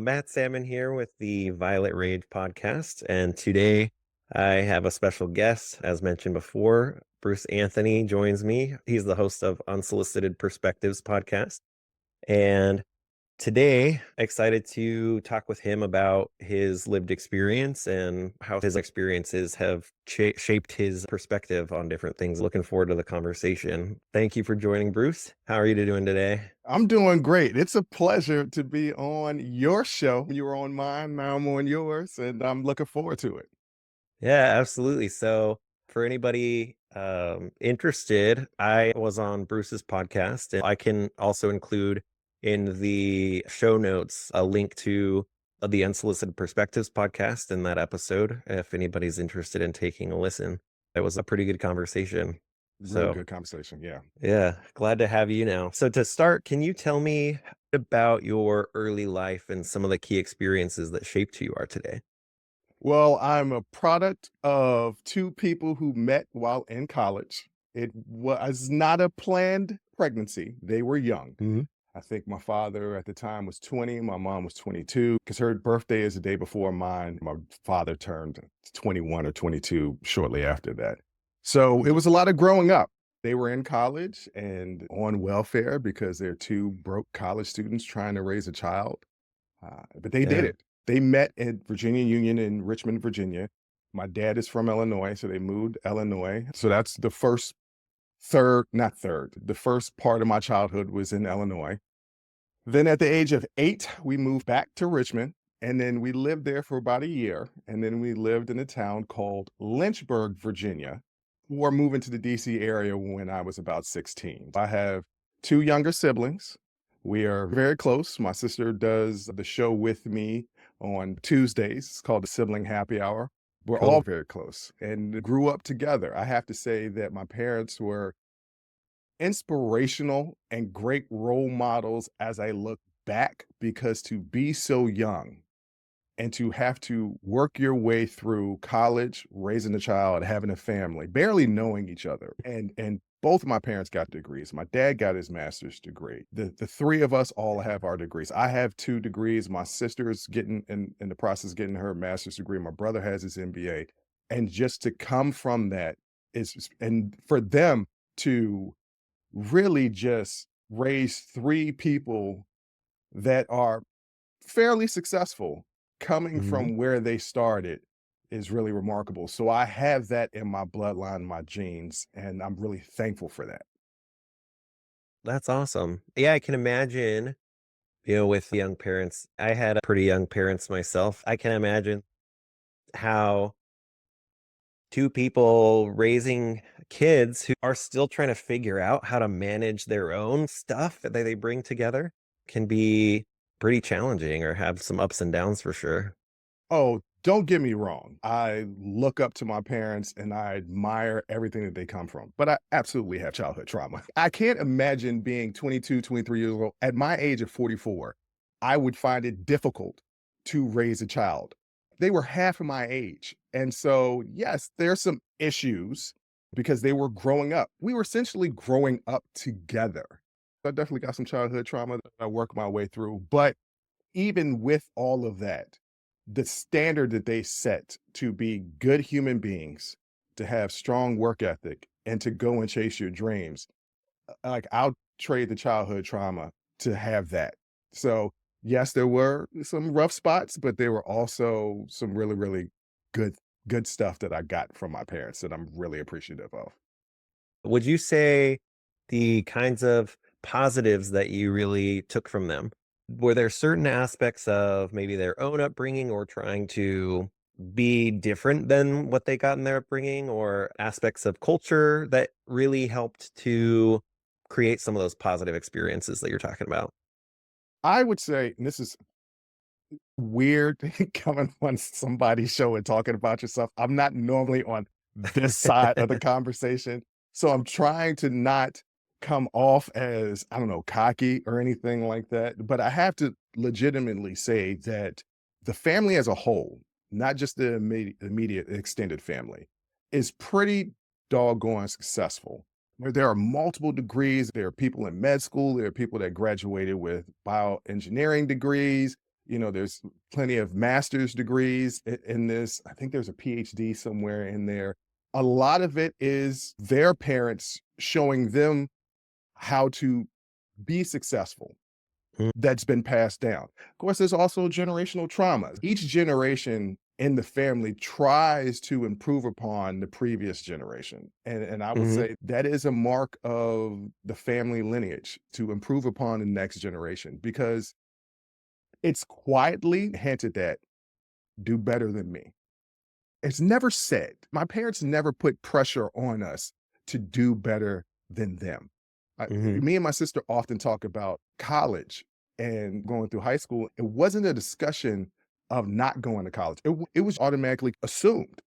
Matt Salmon here with the Violet Rage podcast. And today I have a special guest. As mentioned before, Bruce Anthony joins me. He's the host of Unsolicited Perspectives podcast. And today, excited to talk with him about his lived experience and how his experiences have shaped his perspective on different things. Looking forward to the conversation. Thank you for joining, Bruce. How are you doing today? I'm doing great. It's a pleasure to be on your show. You were on mine, now I'm on yours, and I'm looking forward to it. Yeah, absolutely. So, for anybody interested, I was on Bruce's podcast, and I can also include in the show notes a link to the Unsolicited Perspectives podcast in that episode if anybody's interested in taking a listen. It was a pretty good conversation. Really So, good conversation. Yeah. yeah, glad to have you now. So, to start, can you tell me about your early life and some of the key experiences that shaped who you are today? Well, I'm a product of two people who met while in college. It was not a planned pregnancy. They were young. Mhm. I think my father at the time was 20, my mom was 22, because her birthday is the day before mine. My father turned 21 or 22 shortly after that. So it was a lot of growing up. They were in college and on welfare because they're two broke college students trying to raise a child. But they did Yeah, it. They met at Virginia Union in Richmond, Virginia. My dad is from Illinois, so they moved Illinois. So that's the first, third, not third, the first part of my childhood was in Illinois. Then at the age of 8, we moved back to Richmond, and then we lived there for about a year, and then we lived in a town called Lynchburg, Virginia, before moving to the DC area when I was about 16. I have 2 younger siblings. We are very close. My sister does the show with me on Tuesdays. It's called the Sibling Happy Hour. We're all cool. very close and grew up together. I have to say that my parents were inspirational and great role models as I look back, because to be so young and to have to work your way through college, raising a child, having a family, barely knowing each other. And both of my parents got degrees. My dad got his master's degree. The three of us all have our degrees. I have 2 degrees. My sister's getting in the process of getting her master's degree. My brother has his MBA. And just to come from that is, and for them to really just raise 3 people that are fairly successful coming Mhm. from where they started is really remarkable. So I have that in my bloodline, my genes, and I'm really thankful for that. That's awesome. Yeah, I can imagine, with young parents. I had pretty young parents myself. I can imagine how two people raising kids who are still trying to figure out how to manage their own stuff that they bring together can be pretty challenging or have some ups and downs for sure. Oh, don't get me wrong. I look up to my parents and I admire everything that they come from, but I absolutely have childhood trauma. I can't imagine being 22, 23 years old. At my age of 44, I would find it difficult to raise a child. They were half of my age. And so, yes, there's some issues because they were growing up. We were essentially growing up together. I definitely got some childhood trauma that I worked my way through. But even with all of that, the standard that they set to be good human beings, to have strong work ethic, and to go and chase your dreams, like, I'll trade the childhood trauma to have that. So, yes, there were some rough spots, but there were also some really, really good good stuff that I got from my parents that I'm really appreciative of. Would you say the kinds of positives that you really took from them, were there certain aspects of maybe their own upbringing or trying to be different than what they got in their upbringing, or aspects of culture that really helped to create some of those positive experiences that you're talking about? I would say, and this is weird coming on somebody's show and talking about yourself. I'm not normally on this side of the conversation. So I'm trying to not come off as, I don't know, cocky or anything like that. But I have to legitimately say that the family as a whole, not just the immediate extended family, is pretty doggone successful. There are multiple degrees. There are people in med school. There are people that graduated with bioengineering degrees. There's plenty of master's degrees in this. I think there's a PhD somewhere in there. A lot of it is their parents showing them how to be successful Mm, that's been passed down. Of course, there's also generational trauma. Each generation in the family tries to improve upon the previous generation. And I would mhm, say that is a mark of the family lineage to improve upon the next generation because it's quietly hinted at do better than me. It's never said. My parents never put pressure on us to do better than them. mhm, Me and my sister often talk about college and going through high school. It wasn't a discussion of not going to college. It was automatically assumed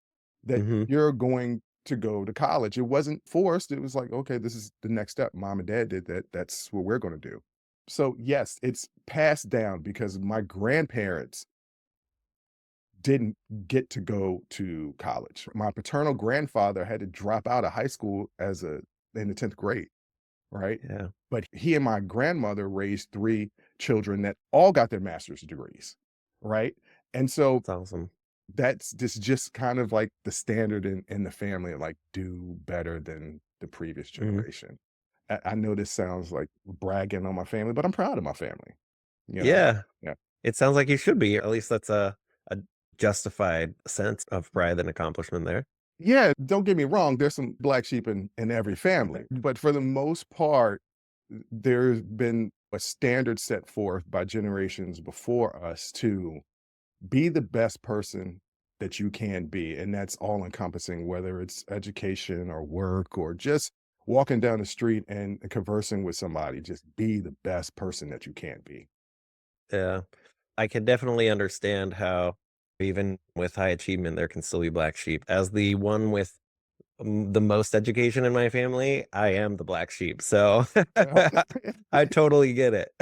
that mhm. you're going to go to college. It wasn't forced. It was like, okay, this is the next step. Mom and dad did that. That's what we're going to do. So, yes, it's passed down because my grandparents didn't get to go to college. My paternal grandfather had to drop out of high school in the 10th grade, right? Yeah, But he and my grandmother raised 3 children that all got their master's degrees, right? And so that's awesome. that's just kind of like the standard in the family, like do better than the previous Mhm. generation. I know this sounds like bragging on my family, but I'm proud of my family, you know? Yeah, Yeah. it sounds like you should be. At least that's a justified sense of pride and accomplishment there. Yeah, don't get me wrong, there's some black sheep in every family, but for the most part, there's been a standard set forth by generations before us to be the best person that you can be, and that's all encompassing, whether it's education or work or just walking down the street and conversing with somebody, just be the best person that you can be. Yeah. I can definitely understand how even with high achievement, there can still be black sheep. As the one with the most education in my family, I am the black sheep. So Well, I totally get it.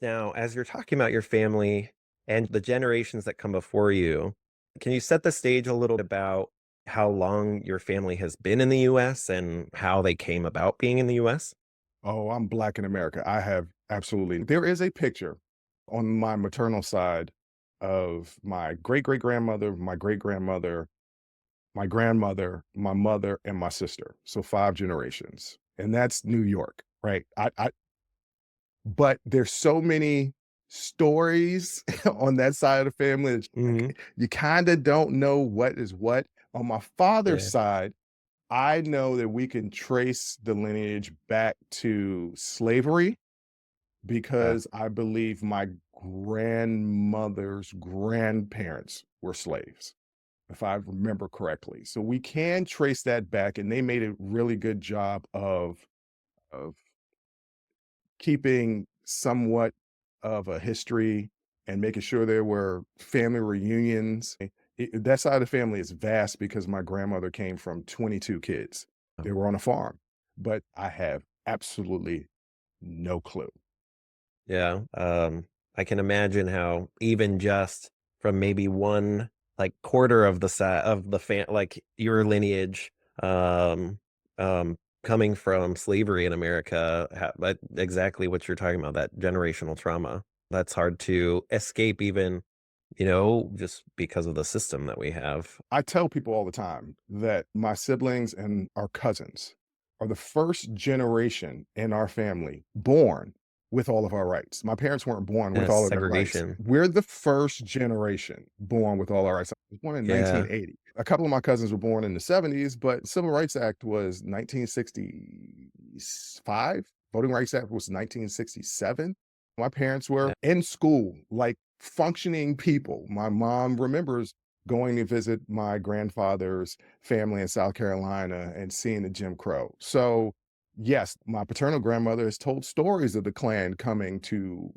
Now, as you're talking about your family and the generations that come before you, can you set the stage a little about how long your family has been in the US and how they came about being in the US? oh, I'm black in America. I have absolutely there is a picture on my maternal side of my great-great-grandmother, my great-grandmother, my grandmother, my mother, and my sister. So 5 generations, and that's New York, right? But there's so many stories on that side of the family that Hmm. you kinda don't know what is what. On my father's Yeah. side, I know that we can trace the lineage back to slavery Uh, because I believe my grandmother's grandparents were slaves, if I remember correctly. So we can trace that back, and they made a really good job of keeping somewhat of a history and making sure there were family reunions. That side of the family is vast because my grandmother came from 22 kids. They were on a farm, but I have absolutely no clue. yeah. I can imagine how even just from maybe one like quarter of the side of the like your lineage, um, coming from slavery in America, but exactly what you're talking about, that generational trauma. That's hard to escape, even, just because of the system that we have. I tell people all the time that my siblings and our cousins are the first generation in our family born with all of our rights. My parents weren't born with all of their rights. Segregation. We're the first generation born with all our rights. I was born in Yeah. 1980. A couple of my cousins were born in the 70s, but Civil Rights Act was 1965. Voting Rights Act was 1967. My parents were Yeah. in school, like functioning people. My mom remembers going to visit my grandfather's family in South Carolina and seeing the Jim Crow. So, yes, my paternal grandmother has told stories of the Klan coming to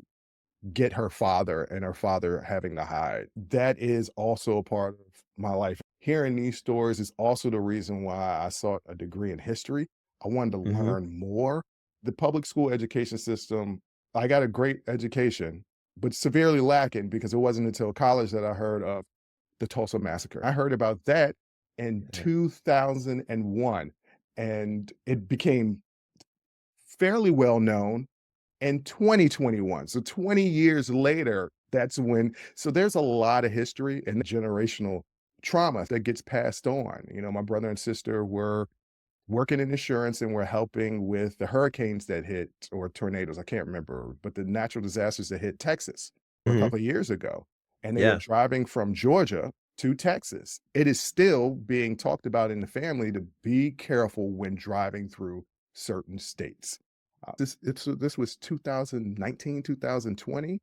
get her father and her father having to hide. That is also a part of my life. Hearing these stories is also the reason why I sought a degree in history. I wanted to Hmm. learn more. The public school education system, I got a great education, but severely lacking because it wasn't until college that I heard of the Tulsa Massacre. I heard about that in Yeah. 2001, and it became fairly well known in 2021. So 20 years later, that's when so there's a lot of history and generational trauma that gets passed on. My brother and sister were working in insurance and were helping with the hurricanes that hit or tornadoes, I can't remember, but the natural disasters that hit Texas a Hmm. couple of years ago. And they were Yeah. driving from Georgia to Texas. It is still being talked about in the family to be careful when driving through certain states. This was 2019, 2020.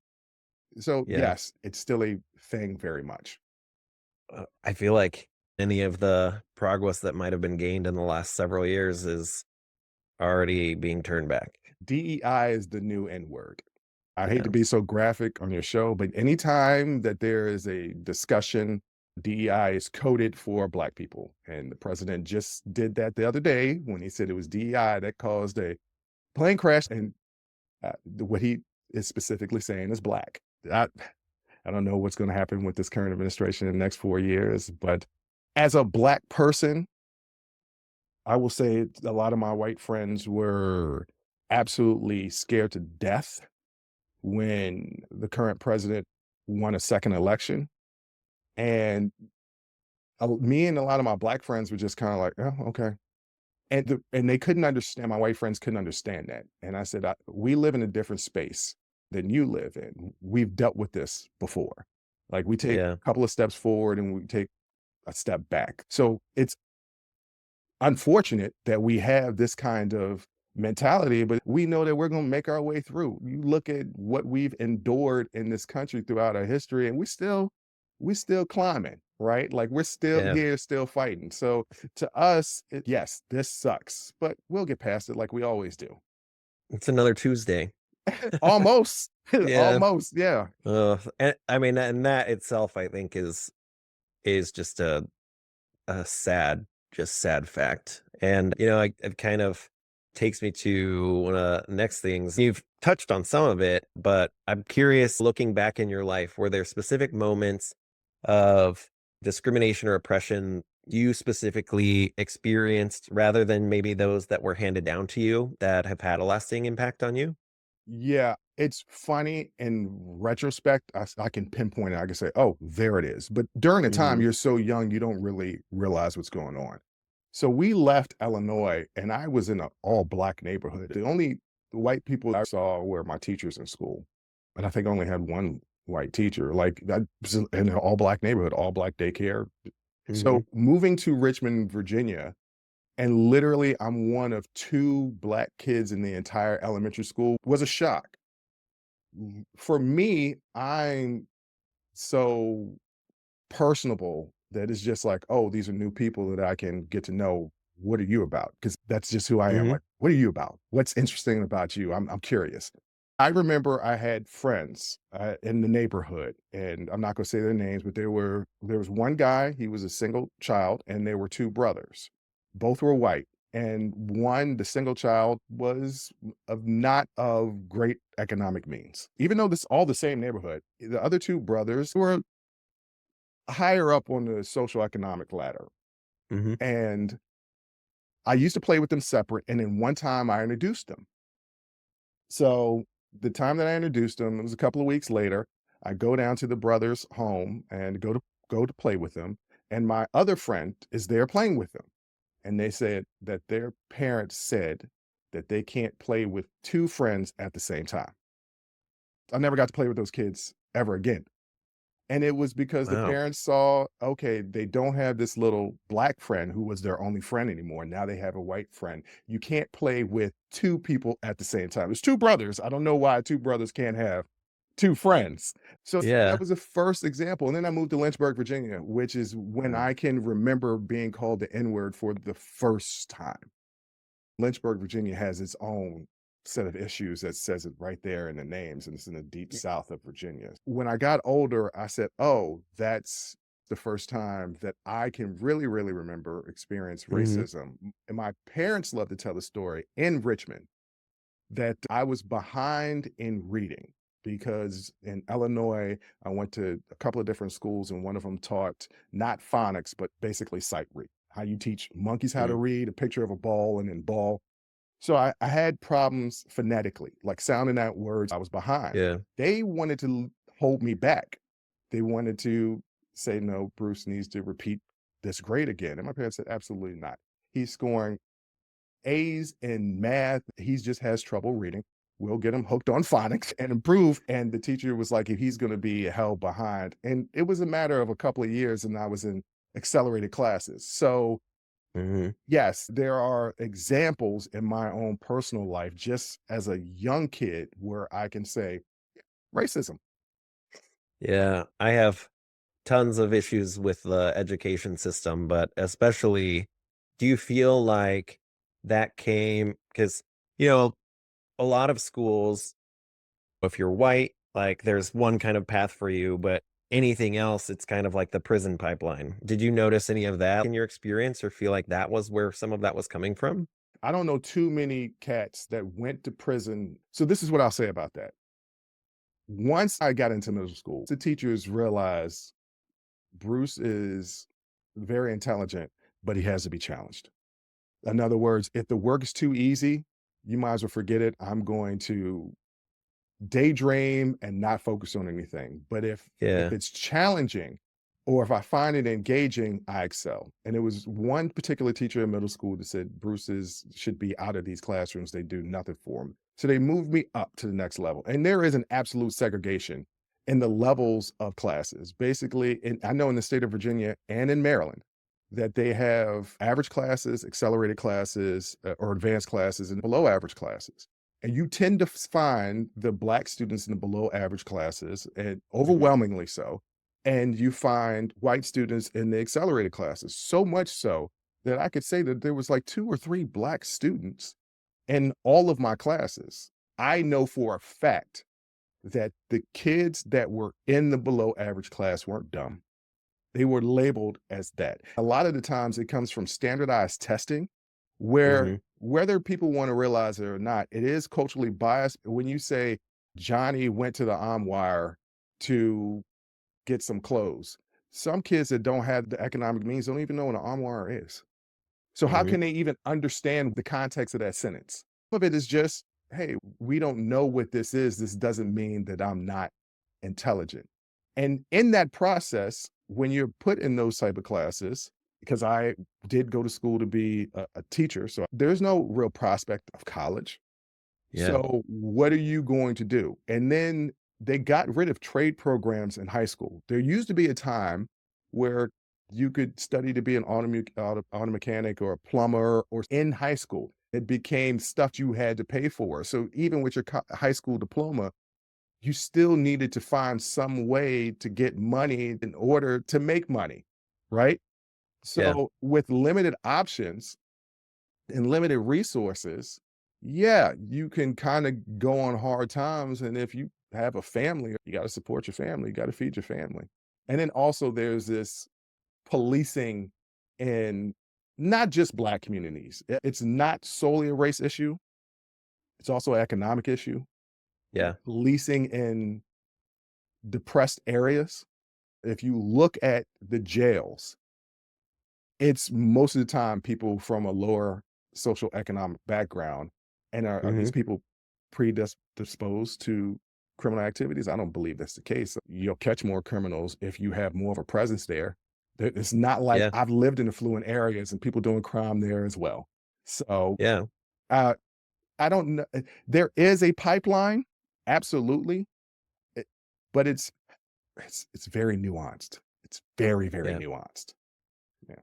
So Yeah. yes, it's still a thing very much. I feel like any of the progress that might have been gained in the last several years is already being turned back. DEI is the new N word. I hate Yeah. to be so graphic on your show, but anytime that there is a discussion, DEI is coded for Black people. And the president just did that the other day when he said it was DEI that caused a plane crash. And what he is specifically saying is Black. I, I don't know what's going to happen with this current administration in the next 4 years, but as a Black person, I will say a lot of my white friends were absolutely scared to death when the current president won a second election. And me and a lot of my Black friends were just kind of like, oh, okay. And they couldn't understand, my white friends couldn't understand that. And I said, we live in a different space than you live in. We've dealt with this before. Like we take Yeah. a couple of steps forward and we take a step back. So it's unfortunate that we have this kind of mentality, but we know that we're going to make our way through. You look at what we've endured in this country throughout our history, and we still climbing, right? Like we're still Yeah. here, still fighting. So to us, yes, this sucks, but we'll get past it like we always do. It's another Tuesday. Almost, Yeah. almost, yeah. And I mean, and that itself, I think, is just a sad, just sad fact. And it kind of takes me to one of the next things. You've touched on some of it, but I'm curious, looking back in your life, were there specific moments of discrimination or oppression you specifically experienced rather than maybe those that were handed down to you that have had a lasting impact on you? Yeah, it's funny in retrospect. I can pinpoint it. I can say, "Oh, there it is." But during the time, Hmm. you're so young, you don't really realize what's going on. So we left Illinois, and I was in an all Black neighborhood. The only white people I saw were my teachers in school, and I think I only had one white teacher. Like that was in an all Black neighborhood, all Black daycare. Hmm. So moving to Richmond, Virginia, and literally I'm one of two Black kids in the entire elementary school was a shock. For me, I'm so personable that it's just like, oh, these are new people that I can get to know. What are you about? Because that's just who I am. Hmm. Like, what are you about? What's interesting about you? I'm curious. I remember I had friends in the neighborhood, and I'm not going to say their names, but there was one guy. He was a single child, and there were two brothers. Both were white, and one, the single child, was of not of great economic means. Even though this all the same neighborhood, the other two brothers were higher up on the social economic ladder, Hmm. and I used to play with them separate. And then one time I introduced them. So the time that I introduced them, it was a couple of weeks later. I go down to the brother's home and go to play with them. And my other friend is there playing with them. And they said that their parents said that they can't play with two friends at the same time. I never got to play with those kids ever again. And it was because the Wow. parents saw, okay, they don't have this little Black friend who was their only friend anymore. Now they have a white friend. You can't play with two people at the same time. There's two brothers. I don't know why two brothers can't have two friends. So that Yeah. was the first example. And then I moved to Lynchburg, Virginia, which is when Wow. I can remember being called the N word for the first time. Lynchburg, Virginia has its own set of issues that says it right there in the names, and it's in the deep south of Virginia. When I got older, I said, oh, that's the first time that I can really, really remember experience Hmm. racism. And my parents love to tell the story in Richmond that I was behind in reading because in Illinois, I went to a couple of different schools, and one of them taught not phonics, but basically sight read. How you teach monkeys how to read, a picture of a ball and then ball. So I had problems phonetically, like sounding out words. I was behind. Yeah. They wanted to hold me back. They wanted to say, no, Bruce needs to repeat this grade again. And my parents said, absolutely not. He's scoring A's in math. He just has trouble reading. We'll get him hooked on phonics and improve. And the teacher was like, if he's going to be held behind. And it was a matter of a couple of years, and I was in accelerated classes. So Hmm. yes, there are examples in my own personal life, just as a young kid, where I can say racism. Yeah. I have tons of issues with the education system, but especially, do you feel like that came because, you know, a lot of schools, if you're white, like there's one kind of path for you, but anything else, it's kind of like the prison pipeline. Did you notice any of that in your experience or feel like that was where some of that was coming from? I don't know too many cats that went to prison. So this is what I'll say about that. Once I got into middle school, the teachers realized Bruce is very intelligent, but he has to be challenged. In other words, if the work is too easy, you might as well forget it. I'm going to daydream and not focus on anything. But if Yeah. it's challenging or if I find it engaging, I excel. And it was one particular teacher in middle school that said Bruce's should be out of these classrooms. They do nothing for him. So they moved me up to the next level. And there is an absolute segregation in the levels of classes. Basically, I know in the state of Virginia and in Maryland that they have average classes, accelerated classes, or advanced classes, and below average classes. And you tend to find the Black students in the below average classes, and Mhm. overwhelmingly so. And you find white students in the accelerated classes, so much so that I could say that there was like 2 or 3 Black students in all of my classes. I know for a fact that the kids that were in the below average class weren't dumb. They were labeled as that. A lot of the times it comes from standardized testing where Mhm. whether people want to realize it or not, it is culturally biased. When you say Johnny went to the Wire to get some clothes, some kids that don't have the economic means don't even know what an Wire is. So how Mhm. can they even understand the context of that sentence? Some of it is just, hey, we don't know what this is. This doesn't mean that I'm not intelligent. And in that process, when you're put in those type of classes, because I did go to school to be a teacher, so there's no real prospect of college. Yeah. So what are you going to do? And then they got rid of trade programs in high school. There used to be a time where you could study to be an auto mechanic or a plumber or in high school. It became stuff you had to pay for. So even with your high school diploma, you still needed to find some way to get money in order to make money, right? Yeah. So with limited options, and limited resources, yeah, you can kind of go on hard times. And if you have a family, you got to support your family, you got to feed your family. And then also there's this policing in not just Black communities. It's not solely a race issue, it's also an economic issue. Yeah. Policing in depressed areas. If you look at the jails, it's most of the time people from a lower social economic background. And are these Mhm. people predisposed to criminal activities? I don't believe that's the case. You'll catch more criminals if you have more of a presence there. It's not like Yeah. I've lived in affluent areas and people doing crime there as well. So Yeah. uh, I don't know. There is a pipeline, absolutely, it- but it's very nuanced. It's very, very Yeah. nuanced. Yeah.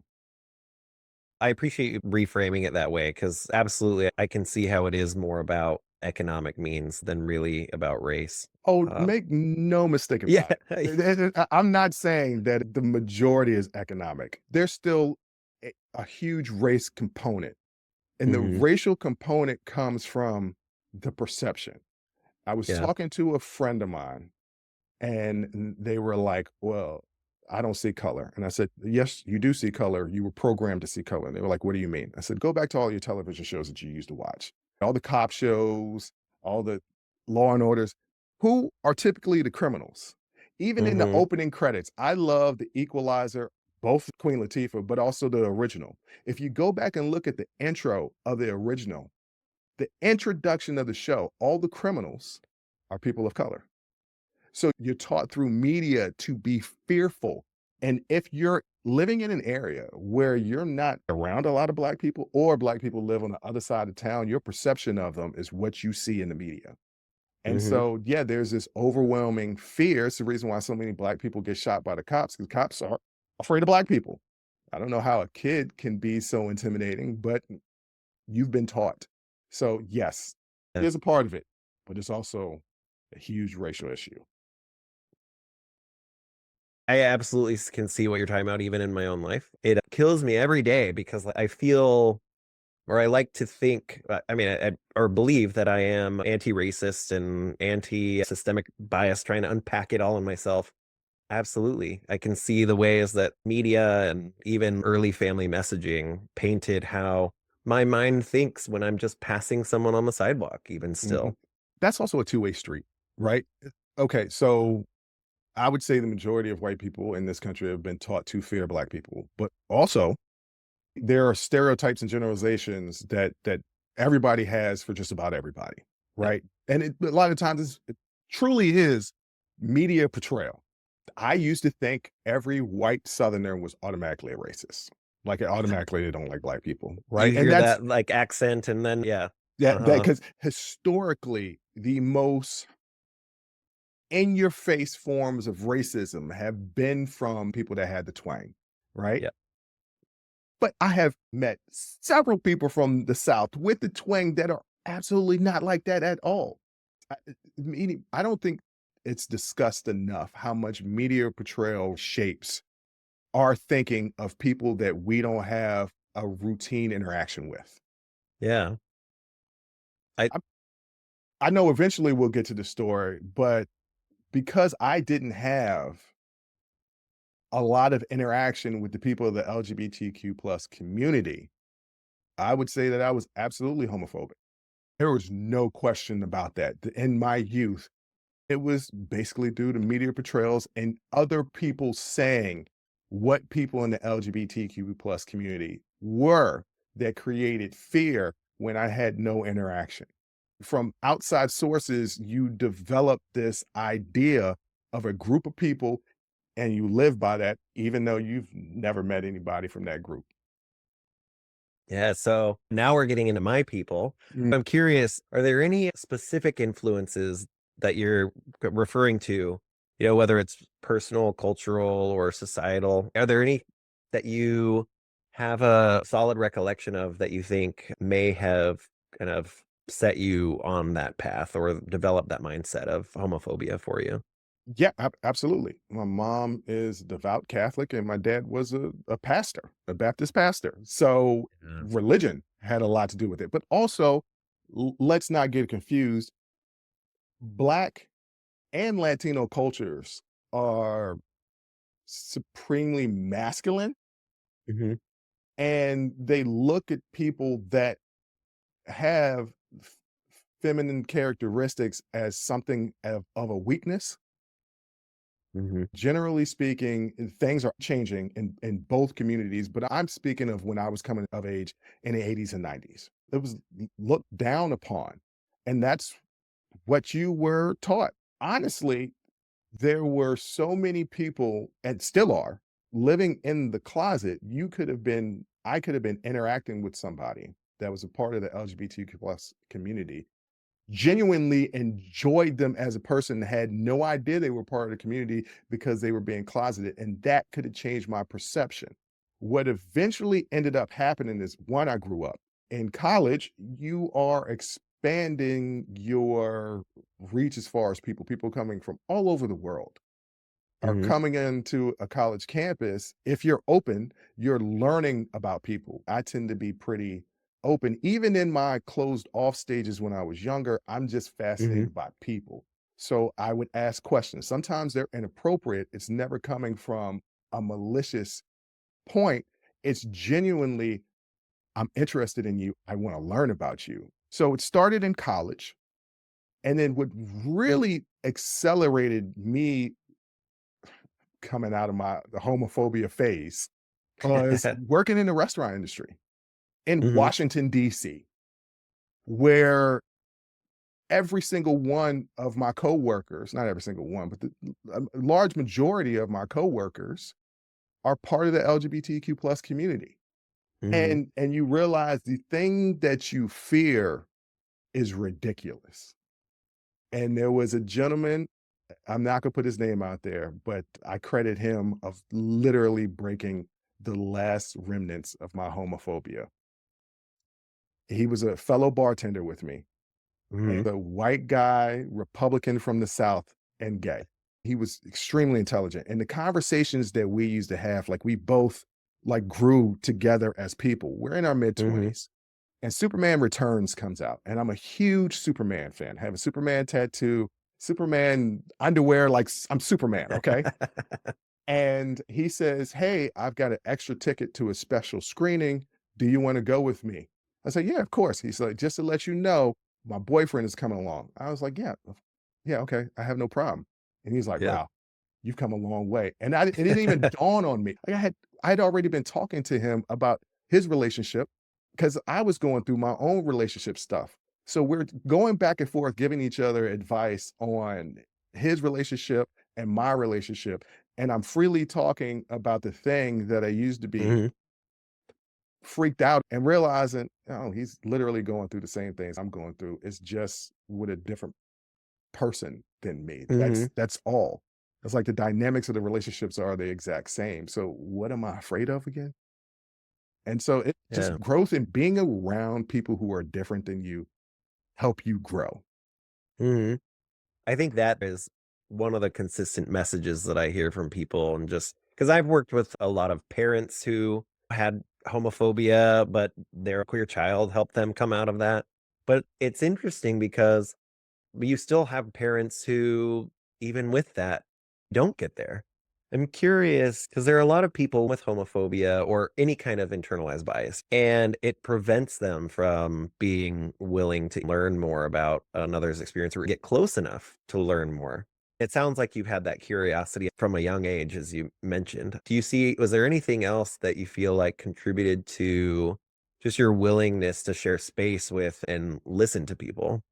I appreciate you reframing it that way because absolutely I can see how it is more about economic means than really about race. Oh, Uh, make no mistake yeah. about it. I'm not saying that the majority is economic. There's still a huge race component, and the Mhm. racial component comes from the perception. I was Yeah. talking to a friend of mine, and they were like, "Well, I don't see color." And I said, "Yes, you do see color. You were programmed to see color." And they were like, "What do you mean?" I said, "Go back to all your television shows that you used to watch. All the cop shows, all the Law and Orders. Who are typically the criminals?" Even in the Mhm. opening credits, I love the Equalizer, both Queen Latifah, but also the original. If you go back and look at the intro of the original, The introduction of the show, all the criminals are people of color. So you're taught through media to be fearful. And if you're living in an area where you're not around a lot of Black people or Black people live on the other side of town, your perception of them is what you see in the media. And Hmm. so, yeah, there's this overwhelming fear. It's the reason why so many Black people get shot by the cops because cops are afraid of Black people. I don't know how a kid can be so intimidating, but you've been taught. So, yes, Yeah. there's a part of it, but it's also a huge racial issue. I absolutely can see what you're talking about, even in my own life. It kills me every day because I feel, or I like to think, I mean, or believe that I am anti-racist and anti-systemic bias, trying to unpack it all in myself. Absolutely. I can see the ways that media and even early family messaging painted how my mind thinks when I'm just passing someone on the sidewalk, even Mhm. still. That's also a two-way street, right? Okay, so I would say the majority of white people in this country have been taught to fear Black people, but also there are stereotypes and generalizations that everybody has for just about everybody, Yeah. right? And a lot of times it truly is media portrayal. I used to think every white Southerner was automatically a racist. Like automatically they don't like Black people, You right? And hear that's that like accent and then, yeah. that Uh-huh. because historically the most in your face forms of racism have been from people that had the twang, right? Yeah. But I have met several people from the South with the twang that are absolutely not like that at all. Meaning, I don't think it's discussed enough how much media portrayal shapes our thinking of people that we don't have a routine interaction with. Yeah. I I, I know eventually we'll get to the story, but because I didn't have a lot of interaction with the people of the LGBTQ plus community, I would say that I was absolutely homophobic. There was no question about that. In my youth, it was basically due to media portrayals and other people saying what people in the LGBTQ plus community were that created fear when I had no interaction. From outside sources, you develop this idea of a group of people and you live by that, even though you've never met anybody from that group. Yeah, so now we're getting into my people. Mm. I'm curious, are there any specific influences that you're referring to, whether it's personal, cultural, or societal? Are there any that you have a solid recollection of that you think may have kind of set you on that path or developed that mindset of homophobia for you? Yeah, absolutely. My mom is devout Catholic, and my dad was a pastor, a Baptist pastor. So Yeah. religion had a lot to do with it. But also, let's not get confused. Black and Latino cultures are supremely masculine, Hmm. and they look at people that have feminine characteristics as something of a weakness. Hmm. Generally speaking, things are changing in both communities, but I'm speaking of when I was coming of age in the 80s and 90s. It was looked down upon, and that's what you were taught. Honestly, there were so many people, and still are, living in the closet. I could have been interacting with somebody that was a part of the LGBTQ plus community, genuinely enjoyed them as a person, had no idea they were part of the community because they were being closeted, and that could have changed my perception. What eventually ended up happening is, one, I grew up. In college, you are expanding your reach as far as people coming from all over the world are Hmm. coming into a college campus. If you're open, you're learning about people. I tend to be pretty open. Even in my closed off stages when I was younger, I'm just Hmm. fascinated by people. So I would ask questions. Sometimes they're inappropriate. It's never coming from a malicious point. It's genuinely, I'm interested in you. I want to learn about you. So it started in college. And then what really accelerated me coming out of the homophobia phase was working in the restaurant industry in Hmm. Washington, DC. where every single one of my coworkers, not every single one, but a large majority of my coworkers are part of the LGBTQ plus community. Mhm. And you realize the thing that you fear is ridiculous. And there was a gentleman, I'm not gonna put his name out there, but I credit him of literally breaking the last remnants of my homophobia. He was a fellow bartender with me, Mhm. and a white guy, Republican from the South, and gay. He was extremely intelligent, and the conversations that we used to have, like, we both, like, grew together as people. We're in our Mhm. mid-20s, and Superman Returns comes out, and I'm a huge Superman fan. I have a Superman tattoo, Superman underwear, like, I'm Superman, okay? And he says, "Hey, I've got an extra ticket to a special screening. Do you wanna go with me?" I said, "Yeah, of course." He's like, "Just to let you know, my boyfriend is coming along." I was like, "Yeah, okay, I have no problem." And he's like, Yeah. "Wow, you've come a long way." And it didn't even dawn on me. Like, I'd already been talking to him about his relationship because I was going through my own relationship stuff. So we're going back and forth, giving each other advice on his relationship and my relationship. And I'm freely talking about the thing that I used to be Mhm. freaked out and realizing, oh, he's literally going through the same things I'm going through. It's just with a different person than me. Mhm. That's all. It's like the dynamics of the relationships are the exact same. So what am I afraid of again? And so it's just Yeah. growth and being around people who are different than you help you grow. Mhm. I think that is one of the consistent messages that I hear from people, and just because I've worked with a lot of parents who had homophobia, but their queer child helped them come out of that. But it's interesting because you still have parents who, even with that, don't get there. I'm curious because there are a lot of people with homophobia or any kind of internalized bias, and it prevents them from being willing to learn more about another's experience or get close enough to learn more. It sounds like you've had that curiosity from a young age, as you mentioned. Do you see, was there anything else that you feel like contributed to just your willingness to share space with and listen to people?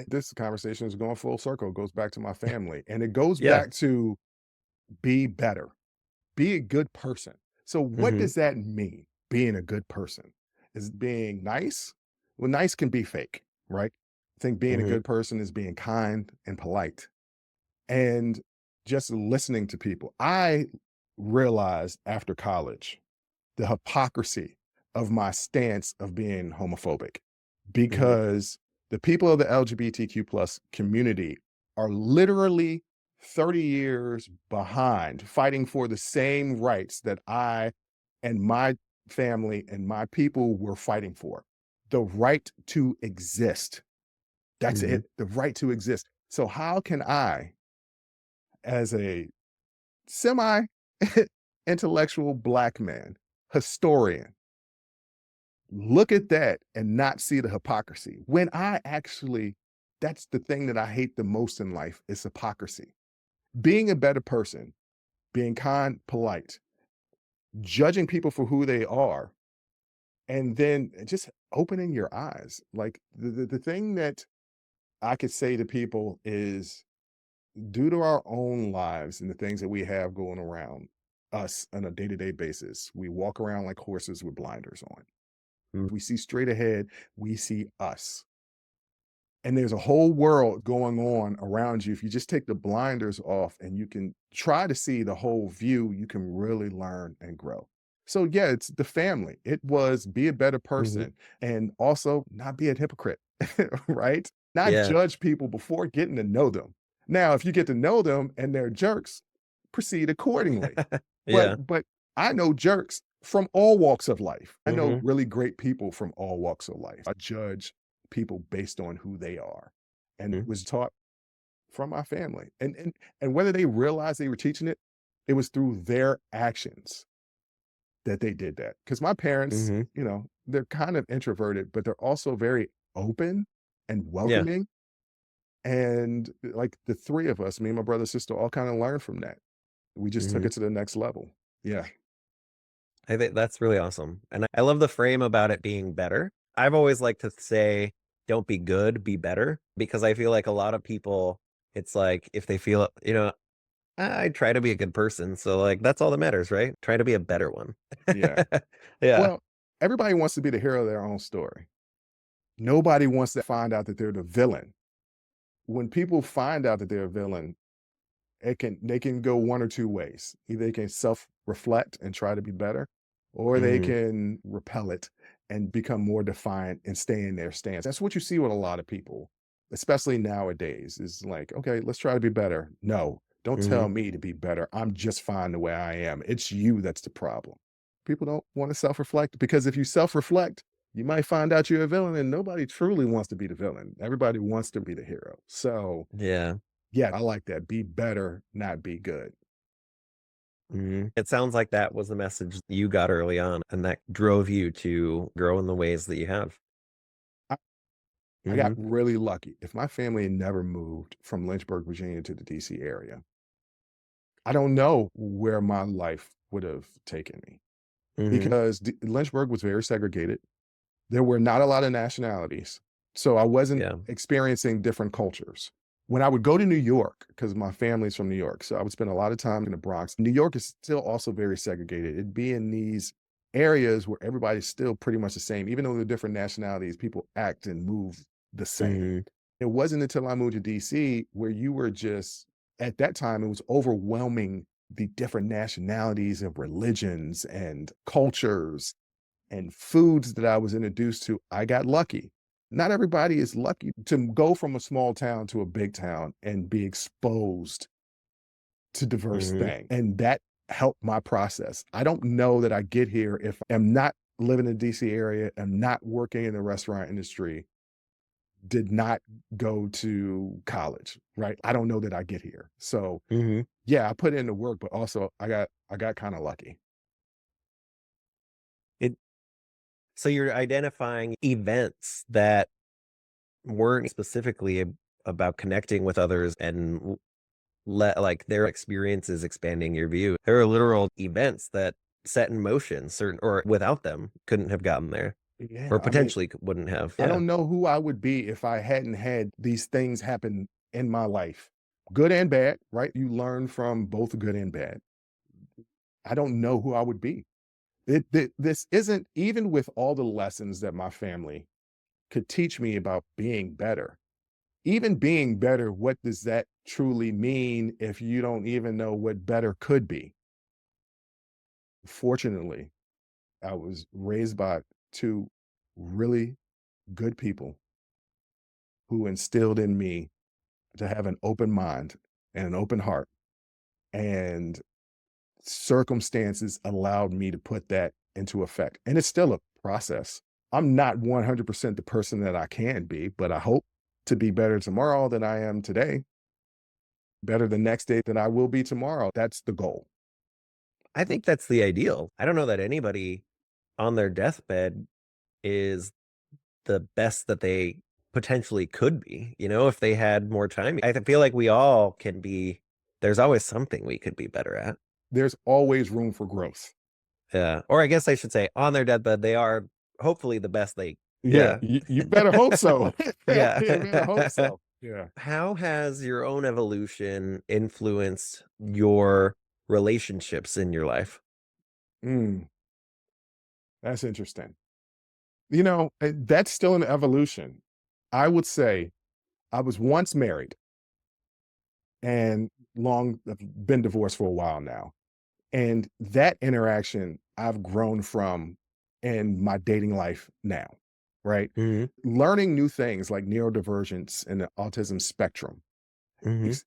This conversation is going full circle. It goes back to my family and it goes Yeah. back to be better, be a good person. So, what Mhm. does that mean? Being a good person is being nice. Well, nice can be fake, right? I think being a Mhm. good person is being kind and polite and just listening to people. I realized after college the hypocrisy of my stance of being homophobic Mhm. because the people of the LGBTQ plus community are literally 30 years behind fighting for the same rights that I and my family and my people were fighting for. The right to exist. That's Mhm. it. The right to exist. So how can I, as a semi intellectual black man, historian, look at that and not see the hypocrisy when I actually, that's the thing that I hate the most in life is hypocrisy. Being a better person, being kind, polite, judging people for who they are, and then just opening your eyes. Like the thing that I could say to people is due to our own lives and the things that we have going around us on a day-to-day basis, we walk around like horses with blinders on. Mhm. We see straight ahead, we see us. And there's a whole world going on around you. If you just take the blinders off and you can try to see the whole view, you can really learn and grow. So, yeah, it's the family. It was be a better Mhm. person and also not be a hypocrite, right? Not Yeah. judge people before getting to know them. Now, if you get to know them and they're jerks, proceed accordingly. Yeah. But I know jerks from all walks of life. I know Mhm. really great people from all walks of life. I judge people based on who they are and Mhm. was taught from my family. And whether they realized they were teaching it, it was through their actions that they did that. Because my parents, Mhm. they're kind of introverted, but they're also very open and Yeah. welcoming. And like the three of us, me and my brother, sister, all kind of learned from that. We just took Mhm. it to the next level. Yeah. I think that's really awesome, and I love the frame about it being better. I've always liked to say, don't be good, be better, because I feel like a lot of people, it's like if they feel, I try to be a good person. So like that's all that matters, right? Try to be a better one. Yeah. Yeah. Well, everybody wants to be the hero of their own story. Nobody wants to find out that they're the villain. When people find out that they're a villain, they can go one or two ways. Either they can self-reflect and try to be better, or they Hmm. can repel it and become more defiant and stay in their stance. That's what you see with a lot of people, especially nowadays. Is like, okay, let's try to be better. No, don't Hmm. tell me to be better. I'm just fine the way I am. It's you that's the problem. People don't want to self-reflect because if you self-reflect, you might find out you're a villain, and nobody truly wants to be the villain. Everybody wants to be the hero. So Yeah. yeah, I like that. Be better, not be good. It sounds like that was the message you got early on, and that drove you to grow in the ways that you have. I, I got Hmm. really lucky. If my family had never moved from Lynchburg, Virginia to the DC area, I don't know where my life would have taken me Hmm. because Lynchburg was very segregated. There were not a lot of nationalities. So I wasn't Yeah. experiencing different cultures. When I would go to New York, because my family's from New York, so I would spend a lot of time in the Bronx. New York is still also very segregated. It'd be in these areas where everybody's still pretty much the same, even though they're different nationalities, people act and move the same. Hmm. It wasn't until I moved to DC where you were just, at that time, it was overwhelming the different nationalities and religions and cultures and foods that I was introduced to. I got lucky. Not everybody is lucky to go from a small town to a big town and be exposed to diverse Hmm. things. And that helped my process. I don't know that I get here if I'm not living in the DC area, am not working in the restaurant industry, did not go to college, right? I don't know that I get here. So Hmm. yeah, I put in the work, but also I got kind of lucky. It so you're identifying events that weren't specifically about connecting with others and let like their experiences expanding your view. There are literal events that set in motion certain, or without them couldn't have gotten there, or Yeah, I mean, potentially wouldn't have. I Yeah. don't know who I would be if I hadn't had these things happen in my life, good and bad, right? You learn from both good and bad. I don't know who I would be. This isn't, even with all the lessons that my family could teach me about being better. Even being better, what does that truly mean if you don't even know what better could be? Fortunately, I was raised by two really good people who instilled in me to have an open mind and an open heart. And circumstances allowed me to put that into effect. And it's still a process. I'm not 100% the person that I can be, but I hope to be better tomorrow than I am today, better the next day than I will be tomorrow. That's the goal. I think that's the ideal. I don't know that anybody on their deathbed is the best that they potentially could be, if they had more time. I feel like we all can be, there's always something we could be better at. There's always room for growth. Yeah. Or I guess I should say on their deathbed, they are hopefully the best they, Yeah, yeah. you better hope so. Yeah. You better hope so. Yeah. How has your own evolution influenced your relationships in your life? Mm, that's interesting. That's still an evolution. I would say I was once married and long I've been divorced for a while now. And that interaction I've grown from in my dating life now, right? Hmm. Learning new things like neurodivergence and the autism spectrum, Hmm. ex-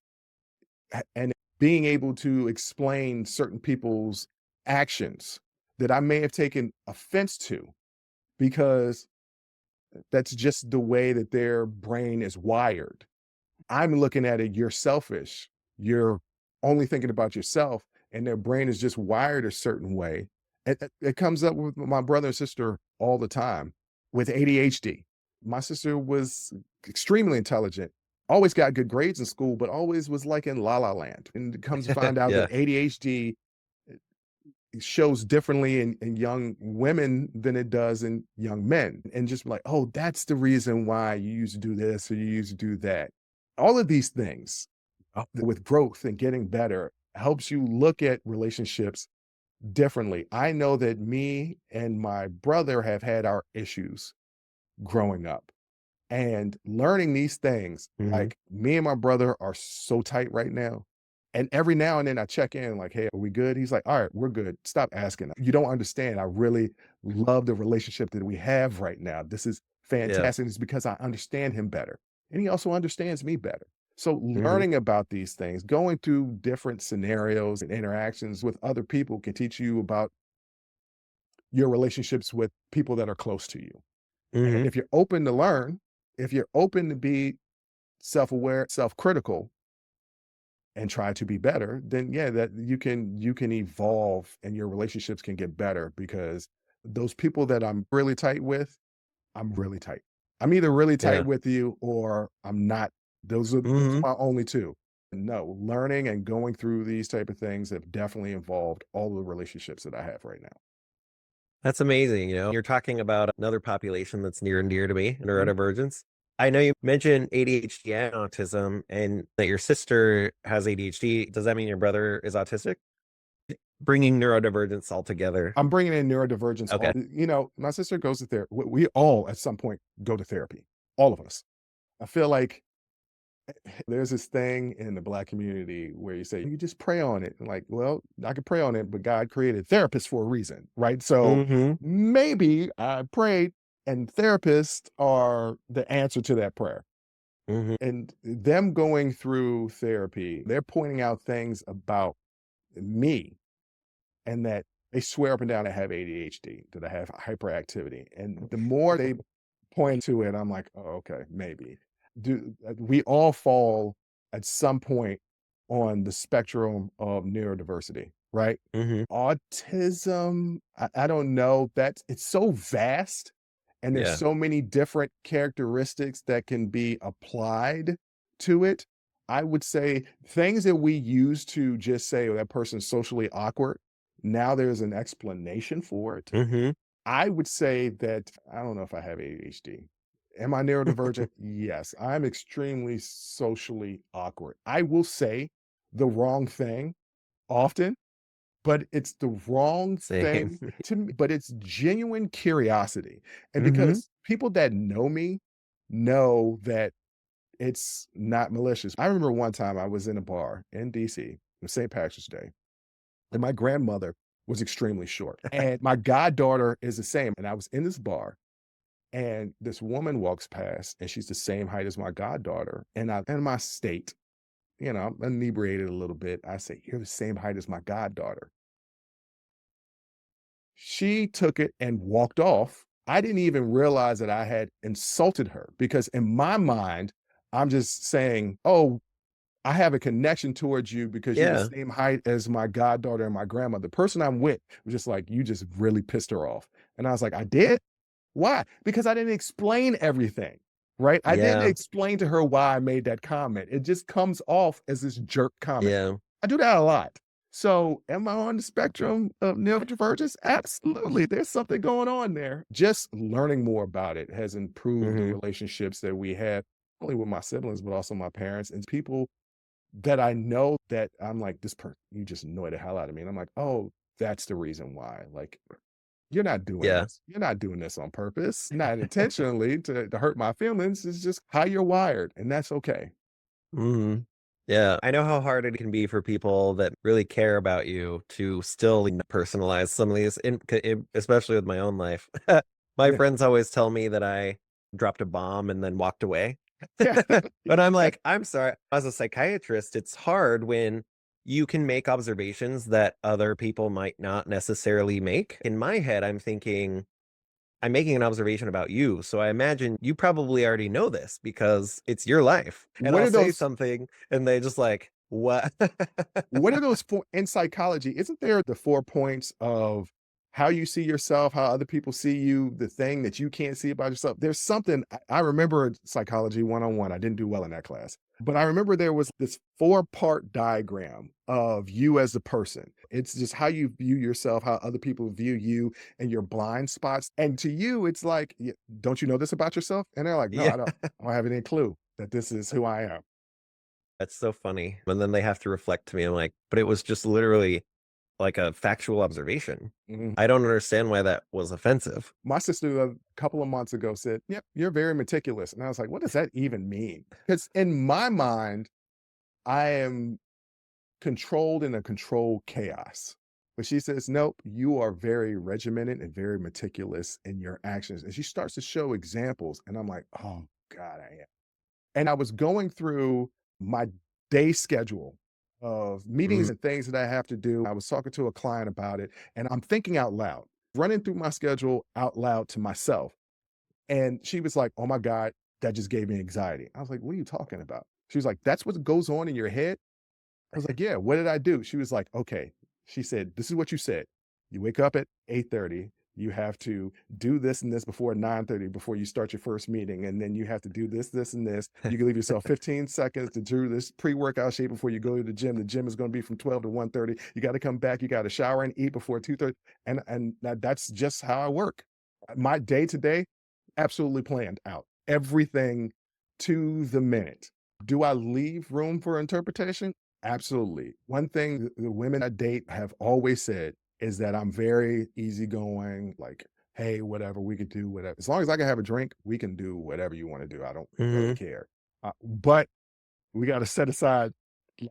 and being able to explain certain people's actions that I may have taken offense to because that's just the way that their brain is wired. I'm looking at it, you're selfish. You're only thinking about yourself, and their brain is just wired a certain way. It comes up with my brother and sister all the time with ADHD. My sister was extremely intelligent, always got good grades in school, but always was like in la la land. And it comes to find out Yeah. that ADHD shows differently in young women than it does in young men. And just like, oh, that's the reason why you used to do this or you used to do that. All of these things with growth and getting better helps you look at relationships differently. I know that me and my brother have had our issues growing up. And learning these things, Hmm. like me and my brother are so tight right now. And every now and then I check in, like, hey, are we good? He's like, all right, we're good. Stop asking. You don't understand. I really love the relationship that we have right now. This is Yeah. fantastic. It's because I understand him better. And he also understands me better. So Hmm. learning about these things, going through different scenarios and interactions with other people can teach you about your relationships with people that are close to you. And Hmm. if you're open to learn, if you're open to be self-aware, self-critical, and try to be better, then yeah, that you can evolve and your relationships can get better because those people that I'm really tight with, I'm really tight. I'm either really tight Yeah. with you or I'm not. Those are Hmm. my only two. No, learning and going through these type of things have definitely involved all the relationships that I have right now. That's amazing. You're talking about another population that's near and dear to me, Mhm. neurodivergence. I know you mentioned ADHD and autism and that your sister has ADHD. Does that mean your brother is autistic? Bringing neurodivergence all together. I'm bringing in neurodivergence. Okay. My sister goes to therapy. We all at some point go to therapy. All of us. I feel like there's this thing in the Black community where you say you just pray on it. And like, well, I could pray on it, but God created therapists for a reason, right? So Hmm. maybe I prayed, and therapists are the answer to that prayer. Hmm. And them going through therapy, they're pointing out things about me and that they swear up and down I have ADHD, that I have hyperactivity. And the more they point to it, I'm like, oh, okay, maybe. We all fall at some point on the spectrum of neurodiversity, right? Hmm. Autism, I don't know. It's so vast and there's Yeah. so many different characteristics that can be applied to it. I would say things that we use to just say, oh, that person's socially awkward. Now there's an explanation for it. Hmm. I would say that I don't know if I have ADHD. Am I neurodivergent? Yes, I'm extremely socially awkward. I will say the wrong thing often, but it's the wrong Same. thing to me, but it's genuine curiosity. And Hmm. because people that know me know that it's not malicious. I remember one time I was in a bar in DC, on St. Patrick's Day, and my grandmother was extremely short. And my goddaughter is the same. And I was in this bar and this woman walks past and she's the same height as my goddaughter. And in my state, I'm inebriated a little bit. I say, you're the same height as my goddaughter. She took it and walked off. I didn't even realize that I had insulted her because in my mind, I'm just saying, oh, I have a connection towards you because you're the Yeah. same height as my goddaughter and my grandma. The person I'm with was just like, you just really pissed her off. And I was like, I did? Why? Because I didn't explain everything, right? I didn't Yeah. explain to her why I made that comment. It just comes off as this jerk comment. Yeah. I do that a lot. So, am I on the spectrum of neurodivergence? Absolutely. There's something going on there. Just learning more about it has improved the Hmm. relationships that we have, not only with my siblings, but also my parents and people that I know that I'm like, this person, you just annoy the hell out of me. And I'm like, oh, that's the reason why. Like, you're not doing Yeah. this. You're not doing this on purpose, not intentionally to hurt my feelings. It's just how you're wired, and that's okay. Hmm. Yeah. I know how hard it can be for people that really care about you to still personalize some of these, especially with my own life. My Yeah. friends always tell me that I dropped a bomb and then walked away. Yeah. But I'm Yeah. like, I'm sorry. As a psychiatrist, it's hard when you can make observations that other people might not necessarily make. In my head, I'm thinking, I'm making an observation about you. So I imagine you probably already know this because it's your life. And What I'll are say those something and they just like, what? what are those for in psychology? Isn't there the 4 points of how you see yourself, how other people see you, the thing that you can't see about yourself. There's something I remember psychology 101. I didn't do well in that class, but I remember there was this 4-part diagram of you as a person. It's just how you view yourself, how other people view you, and your blind spots. And to you, it's like, don't you know this about yourself? And they're like, no, Yeah. I don't have any clue that this is who I am. That's so funny. And then they have to reflect to me. I'm like, but it was just literally like a factual observation. Mhm. I don't understand why that was offensive. My sister a couple of months ago said, "Yep, you're very meticulous." And I was like, "What does that even mean?" Because in my mind, I am controlled in a controlled chaos. But she says, "Nope, you are very regimented and very meticulous in your actions." And she starts to show examples. And I'm like, "Oh God, I am." And I was going through my day schedule of meetings Mhm. and things that I have to do. I was talking to a client about it, and I'm thinking out loud, running through my schedule out loud to myself. And she was like, "Oh my God, that just gave me anxiety." I was like, "What are you talking about?" She was like, "That's what goes on in your head?" I was like, "Yeah, what did I do?" She was like, "Okay." She said, "This is what you said. You wake up at 8:30. You have to do this and this before 9:30 before you start your first meeting. And then you have to do this, this, and this. You can leave yourself 15 seconds to do this pre-workout shape before you go to the gym. The gym is going to be from 12 to 1:30. You got to come back. You got to shower and eat before 2:30." And that's just how I work. My day to day, absolutely planned out. Everything to the minute. Do I leave room for interpretation? Absolutely. One thing the women I date have always said is that I'm very easygoing, like, "Hey, whatever, we could do whatever. As long as I can have a drink, we can do whatever you wanna do. I don't really Mhm. care." But we gotta set aside,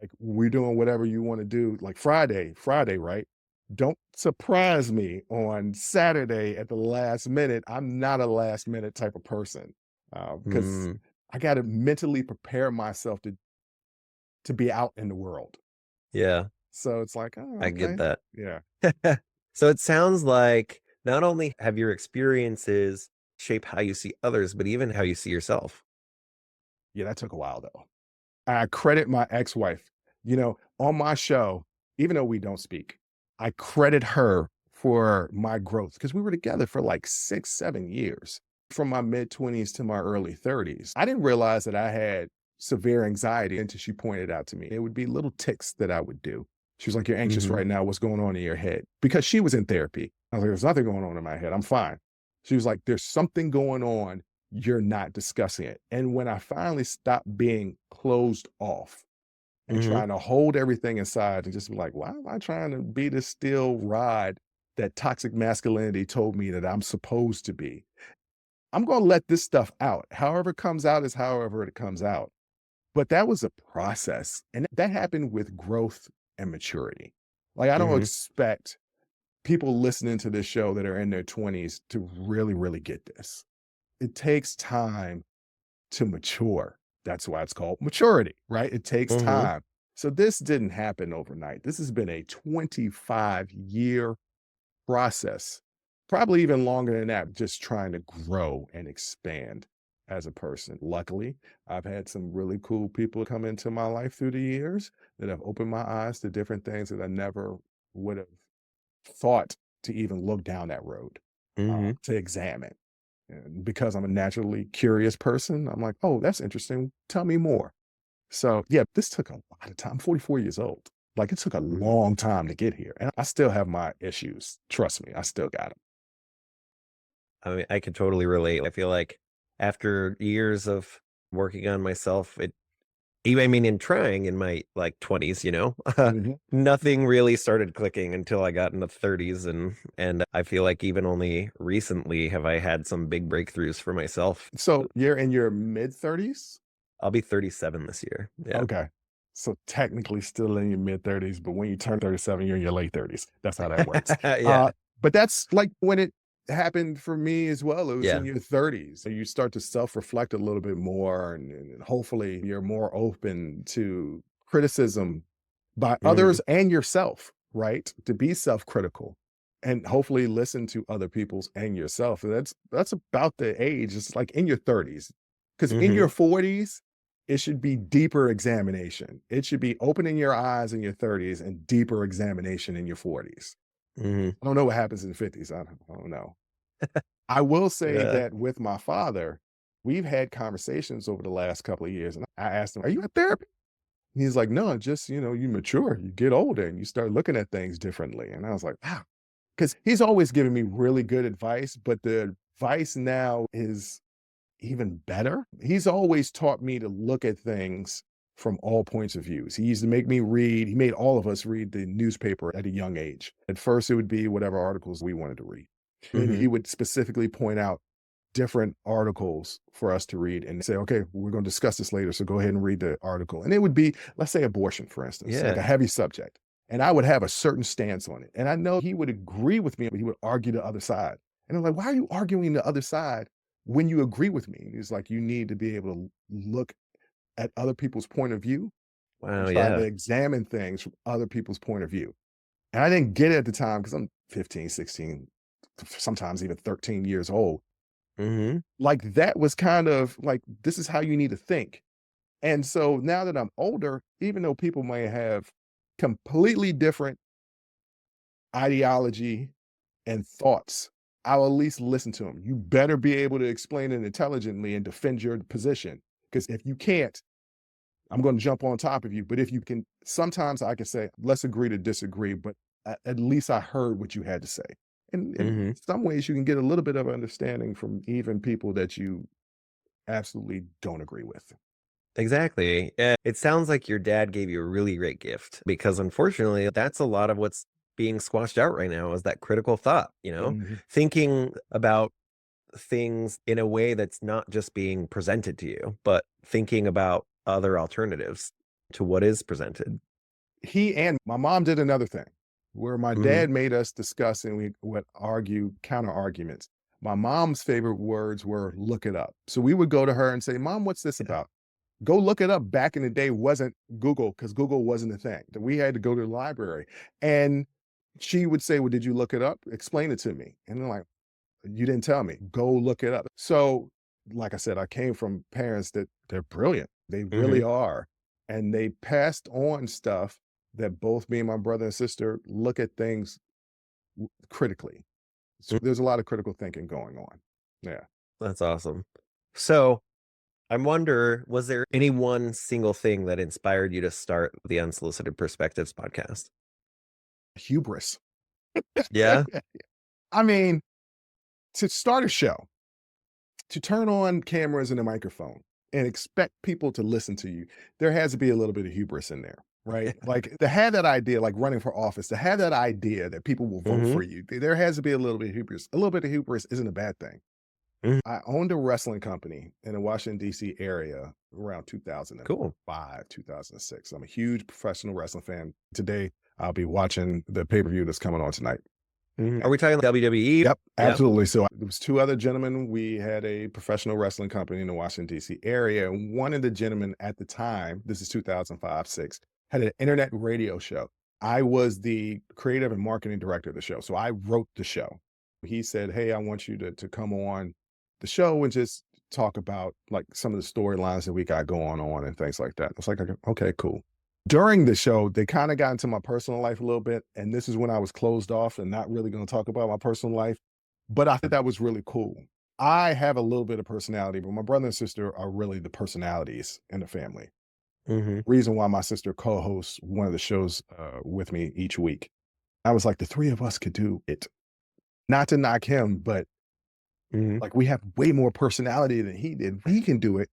like, we're doing whatever you wanna do, like Friday, right? Don't surprise me on Saturday at the last minute. I'm not a last minute type of person, because Mm. I gotta mentally prepare myself to be out in the world. Yeah, So it's like, "Oh, I get okay." that. Yeah. So it sounds like not only have your experiences shape how you see others, but even how you see yourself. Yeah, that took a while though. I credit my ex-wife. On my show, even though we don't speak, I credit her for my growth because we were together for like 6, 7 years, from my mid-20s to my early 30s. I didn't realize that I had severe anxiety until she pointed out to me. It would be little tics that I would do. She was like, "You're anxious Mhm. right now. What's going on in your head?" Because she was in therapy. I was like, "There's nothing going on in my head. I'm fine." She was like, "There's something going on. You're not discussing it." And when I finally stopped being closed off and Mhm. trying to hold everything inside and just be like, why am I trying to be the steel rod that toxic masculinity told me that I'm supposed to be? I'm going to let this stuff out. However it comes out is however it comes out. But that was a process. And that happened with growth and maturity. Like, I don't Mhm. expect people listening to this show that are in their 20s to really, really get this. It takes time to mature. That's why it's called maturity, right? It takes Mhm. time. So this didn't happen overnight. This has been a 25-year process, probably even longer than that, just trying to grow and expand as a person. Luckily, I've had some really cool people come into my life through the years that have opened my eyes to different things that I never would have thought to even look down that road, Mhm. to examine. And because I'm a naturally curious person, I'm like, "Oh, that's interesting. Tell me more." So, yeah, this took a lot of time. I'm 44 years old. Like, it took a long time to get here, and I still have my issues. Trust me, I still got them. I mean, I could totally relate. I feel like after years of working on myself, even I mean, in trying in my like 20s, Mhm. nothing really started clicking until I got in the 30s, and I feel like even only recently have I had some big breakthroughs for myself. So, you're in your mid-30s? I'll be 37 this year. Yeah. Okay. So, technically still in your mid-30s, but when you turn 37, you're in your late 30s. That's how that works. Yeah. But that's, like, when it happened for me as well. It was in Yeah. your 30s. So you start to self-reflect a little bit more, and hopefully you're more open to criticism by others Mhm. and yourself, right? To be self-critical and hopefully listen to other people's and yourself. And that's about the age. It's like in your 30s. Because in Mhm. your 40s, it should be deeper examination. It should be opening your eyes in your 30s and deeper examination in your 40s. Mhm. I don't know what happens in the 50s. I don't know. I will say Yeah. that with my father, we've had conversations over the last couple of years, and I asked him, "Are you in therapy?" And he's like, "No, just, you mature, you get older and you start looking at things differently." And I was like, "Wow." Because he's always given me really good advice, but the advice now is even better. He's always taught me to look at things from all points of views. He used to make me read, he made all of us read the newspaper at a young age. At first, it would be whatever articles we wanted to read. And Mhm. he would specifically point out different articles for us to read and say, okay, we're going to discuss this later. So go ahead and read the article. And it would be, let's say, abortion, for instance, like a Yeah. heavy subject. And I would have a certain stance on it. And I know he would agree with me, but he would argue the other side. And I'm like, why are you arguing the other side when you agree with me? He's like, you need to be able to look at other people's point of view and Wow, try to yeah. examine things from other people's point of view. And I didn't get it at the time because I'm 15, 16, sometimes even 13 years old. Mhm. Like, that was kind of like, this is how you need to think. And so now that I'm older, even though people may have completely different ideology and thoughts, I'll at least listen to them. You better be able to explain it intelligently and defend your position. Because if you can't, I'm going to jump on top of you. But if you can, sometimes I can say, let's agree to disagree, but at least I heard what you had to say. And in Mhm. some ways, you can get a little bit of understanding from even people that you absolutely don't agree with. Exactly. Yeah, it sounds like your dad gave you a really great gift because unfortunately, that's a lot of what's being squashed out right now is that critical thought, Mhm. thinking about things in a way that's not just being presented to you, but thinking about other alternatives to what is presented. He and my mom did another thing where my Mhm. dad made us discuss and we would argue counter arguments. My mom's favorite words were look it up. So we would go to her and say, Mom, what's this Yeah. about? Go look it up. Back in the day wasn't Google because Google wasn't a thing. That we had to go to the library. And she would say, well, did you look it up? Explain it to me. And I'm like, you didn't tell me. Go look it up. So, like I said, I came from parents that they're brilliant. They really Mhm. are. And they passed on stuff that both me and my brother and sister look at things critically. Mm, So there's a lot of critical thinking going on. Yeah. that's awesome. So, I wonder, was there any one single thing that inspired you to start the Unsolicited Perspectives podcast? Hubris. Yeah? I mean, to start a show, to turn on cameras and a microphone and expect people to listen to you, there has to be a little bit of hubris in there, right? Like to have that idea, like running for office, to have that idea that people will vote for Mhm. you, there has to be a little bit of hubris. A little bit of hubris isn't a bad thing. Mhm. I owned a wrestling company in the Washington, D.C. area around Cool. 2005, 2006. I'm a huge professional wrestling fan. Today, I'll be watching the pay per view that's coming on tonight. Mhm. Are we talking WWE? Yep, Yeah. absolutely. So there was two other gentlemen. We had a professional wrestling company in the Washington D.C. area. And one of the gentlemen at the time, this is 2005, six, had an internet radio show. I was the creative and marketing director of the show. So I wrote the show. He said, "Hey, I want you to come on the show and just talk about like some of the storylines that we got going on and things like that." I was like, "Okay, cool." During the show, they kinda got into my personal life a little bit, and this is when I was closed off and not really gonna talk about my personal life, but I think that was really cool. I have a little bit of personality, but my brother and sister are really the personalities in the family. Mhm. Reason why my sister co-hosts one of the shows, with me each week. I was like, "The 3 of us could do it." Not to knock him, but, Mhm. like, we have way more personality than he did. He can do it.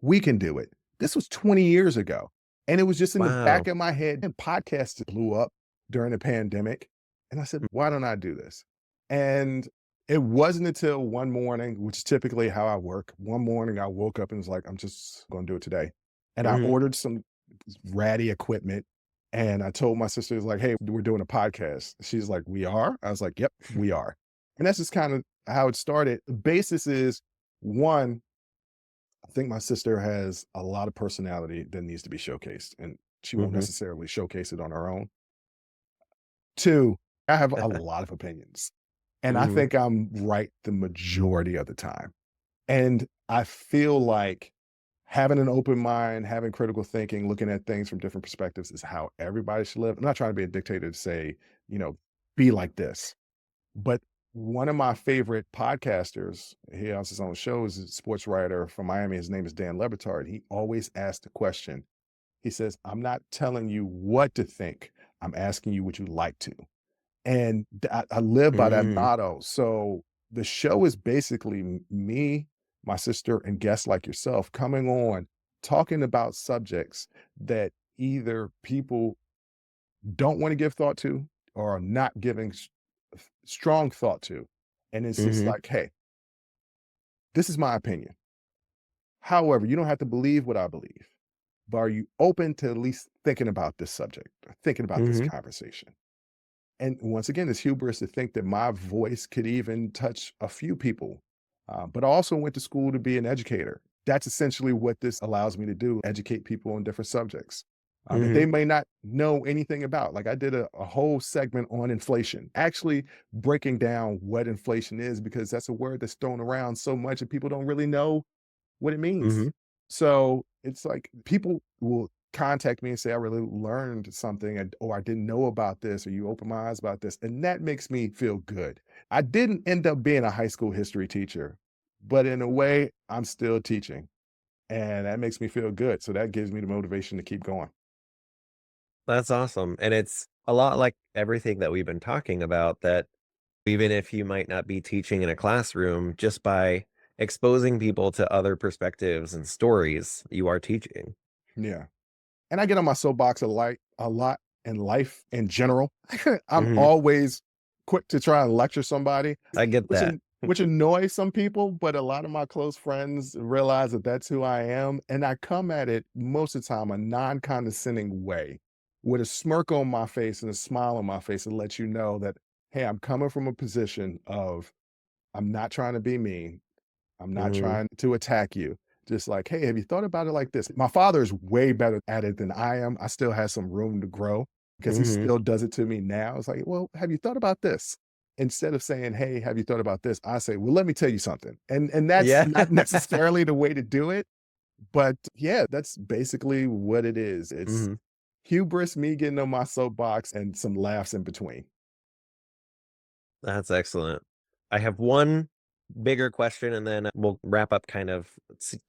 We can do it. This was 20 years ago. And it was just in the back Wow. of my head. And podcasts blew up during the pandemic. And I said, why don't I do this? And it wasn't until one morning, which is typically how I work. One morning I woke up and was like, I'm just going to do it today. And I Mhm. ordered some ratty equipment. And I told my sister, like, hey, we're doing a podcast. She's like, we are? I was like, yep, we are. And that's just kind of how it started. The basis is one, I think my sister has a lot of personality that needs to be showcased, and she won't Mhm. necessarily showcase it on her own. Two, I have a lot of opinions, and I Mhm. think I'm right the majority of the time. And I feel like having an open mind, having critical thinking, looking at things from different perspectives is how everybody should live. I'm not trying to be a dictator to say, you know, be like this. But one of my favorite podcasters, he has his own show, is a sports writer from Miami. His name is Dan Lebitard. He always asks the question. He says, I'm not telling you what to think. I'm asking you what you like to. And I live by that Mm, motto. So the show is basically me, my sister, and guests like yourself coming on, talking about subjects that either people don't want to give thought to or are not giving strong thought to. And it's just mhm, like, hey, this is my opinion. However, you don't have to believe what I believe, but are you open to at least thinking about this subject, or thinking about this mhm, conversation? And once again, it's hubris to think that my voice could even touch a few people. But I also went to school to be an educator. That's essentially what this allows me to do, educate people on different subjects that they mhm, may not know anything about. Like I did a whole segment on inflation, actually breaking down what inflation is, because that's a word that's thrown around so much and people don't really know what it means. mhm. So it's like people will contact me and say, I really learned something, or I didn't know about this, or you opened my eyes about this. And that makes me feel good. I didn't end up being a high school history teacher, but in a way, I'm still teaching. And that makes me feel good. So that gives me the motivation to keep going. That's awesome, and it's a lot like everything that we've been talking about, that even if you might not be teaching in a classroom, just by exposing people to other perspectives and stories, you are teaching. Yeah. And I get on my soapbox a lot in life in general. I'm Mhm. always quick to try and lecture somebody, I get which that. which annoys some people, but a lot of my close friends realize that that's who I am, and I come at it most of the time a non-condescending way, with a smirk on my face and a smile on my face, and let you know that, hey, I'm coming from a position of I'm not trying to be mean. I'm not Mhm, trying to attack you. Just like, hey, have you thought about it like this? My father is way better at it than I am. I still have some room to grow because he mhm. still does it to me now. It's like, well, have you thought about this? Instead of saying, hey, have you thought about this? I say, well, let me tell you something. And that's Yeah. not necessarily the way to do it. But yeah, that's basically what it is. It's Mhm. hubris, me getting on my soapbox, and some laughs in between. That's excellent. I have one bigger question, and then we'll wrap up kind of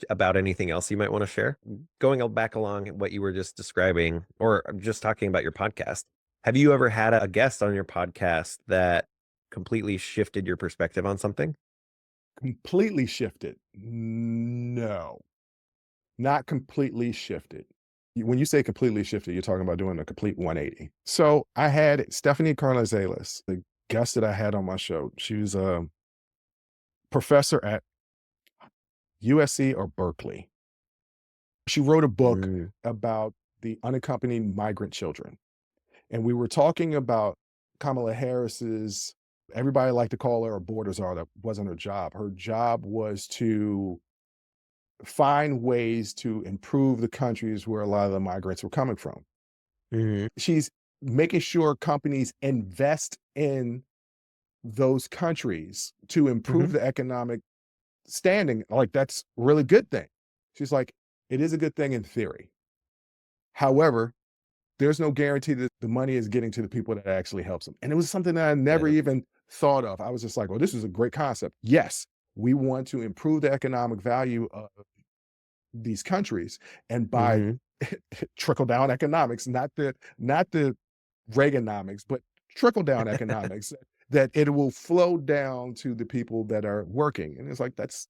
about anything else you might want to share. Going back along what you were just describing, or just talking about your podcast, have you ever had a guest on your podcast that completely shifted your perspective on something? Completely shifted. No. Not completely shifted. When you say completely shifted, you're talking about doing a complete 180. So I had Stephanie Carlizales, the guest that I had on my show. She was a professor at USC or Berkeley. She wrote a book Mm, about the unaccompanied migrant children. And we were talking about Kamala Harris's, everybody liked to call her a border czar. That wasn't her job. Her job was to find ways to improve the countries where a lot of the migrants were coming from. mhm, She's making sure companies invest in those countries to mhm, improve the economic standing. Like, that's a really good thing. She's like, it is a good thing in theory. However, there's no guarantee that the money is getting to the people that actually helps them. And it was something that I never yeah, even thought of. I was just like, well, this is a great concept. Yes, we want to improve the economic value of these countries, and by mhm, trickle down economics, not the Reaganomics, but trickle down economics, that it will flow down to the people that are working. And it's like, that's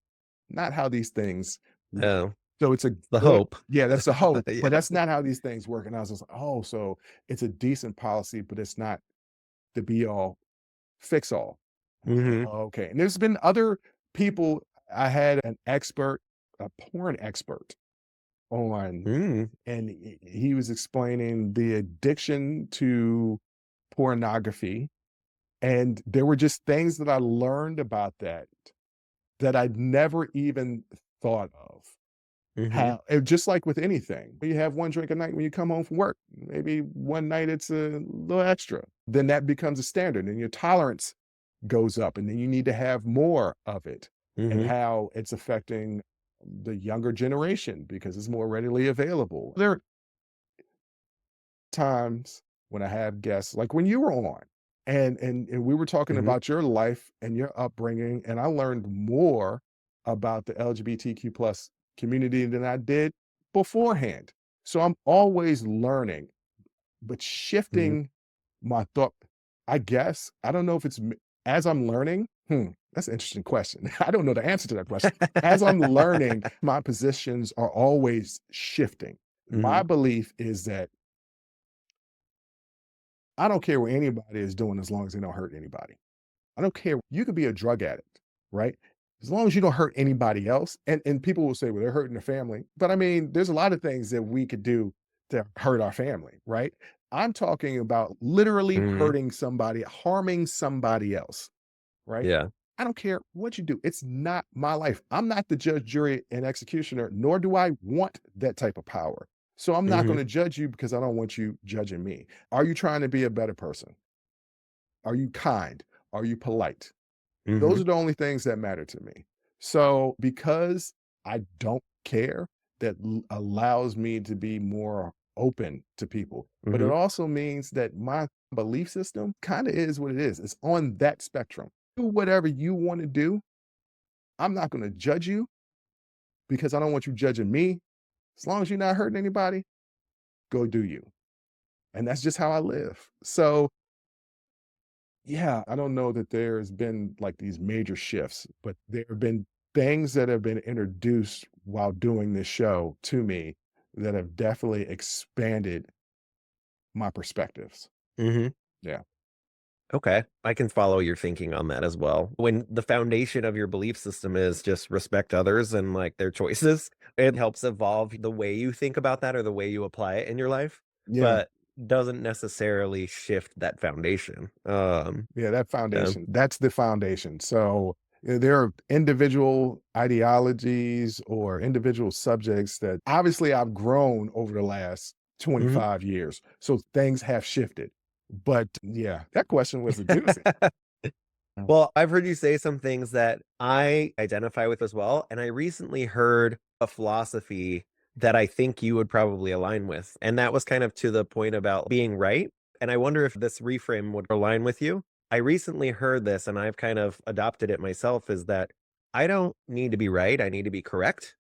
not how these things work. yeah, So it's a the good, hope. yeah, that's a hope, Yeah, but that's not how these things work. And I was just like, oh, so it's a decent policy, but it's not the be all fix all. I was like, mhm, oh, okay. And there's been other people. I had an expert, a porn expert on, mm, and he was explaining the addiction to pornography, and there were just things that I learned about that that I'd never even thought of. mhm, How just like with anything, you have one drink a night when you come home from work. Maybe one night it's a little extra. Then that becomes a standard, and your tolerance goes up, and then you need to have more of it, and mhm, how it's affecting the younger generation because it's more readily available. There are times when I have guests, like when you were on. And we were talking Mhm. about your life and your upbringing, and I learned more about the LGBTQ plus community than I did beforehand. So I'm always learning, but Mhm. shifting my thought, I guess, I don't know if it's as I'm learning. That's an interesting question. I don't know the answer to that question. As I'm learning, my positions are always shifting. My Mhm. belief is that I don't care what anybody is doing as long as they don't hurt anybody. I don't care. You could be a drug addict, right? As long as you don't hurt anybody else. And people will say, well, they're hurting their family. But I mean, there's a lot of things that we could do to hurt our family, right? I'm talking about literally Mhm. hurting somebody, harming somebody else, right? Yeah. I don't care what you do. It's not my life. I'm not the judge, jury, and executioner, nor do I want that type of power. So I'm not going Mhm. to judge you because I don't want you judging me. Are you trying to be a better person? Are you kind? Are you polite? Those Mhm. are the only things that matter to me. So because I don't care, that allows me to be more open to people. But it Mhm. also means that my belief system kind of is what it is. It's on that spectrum. Do whatever you want to do. I'm not going to judge you because I don't want you judging me. As long as you're not hurting anybody, go do you. And that's just how I live. So yeah, I don't know that there's been like these major shifts, but there have been things that have been introduced while doing this show to me that have definitely expanded my perspectives. Mhm. Yeah. Okay. I can follow your thinking on that as well. When the foundation of your belief system is just respect others and like their choices, it helps evolve the way you think about that or the way you apply it in your life, Yeah. but doesn't necessarily shift that foundation. Yeah. That Yeah. foundation, that's the foundation. So there are individual ideologies or individual subjects that obviously I've grown over the last Mhm. 25 years. So things have shifted. But yeah, that question was a doozy. Well, I've heard you say some things that I identify with as well. And I recently heard a philosophy that I think you would probably align with. And that was kind of to the point about being right. And I wonder if this reframe would align with you. I recently heard this and I've kind of adopted it myself is that I don't need to be right. I need to be correct.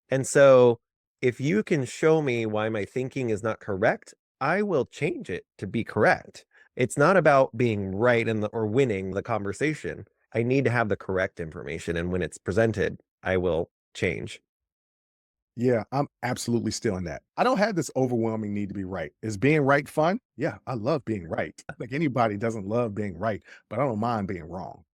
And so if you can show me why my thinking is not correct, I will change it to be correct. It's not about being right in the or winning the conversation. I need to have the correct information, and when it's presented, I will change. Yeah, I'm absolutely still in that. I don't have this overwhelming need to be right. Is being right fun? Yeah, I love being right. Like anybody doesn't love being right, but I don't mind being wrong.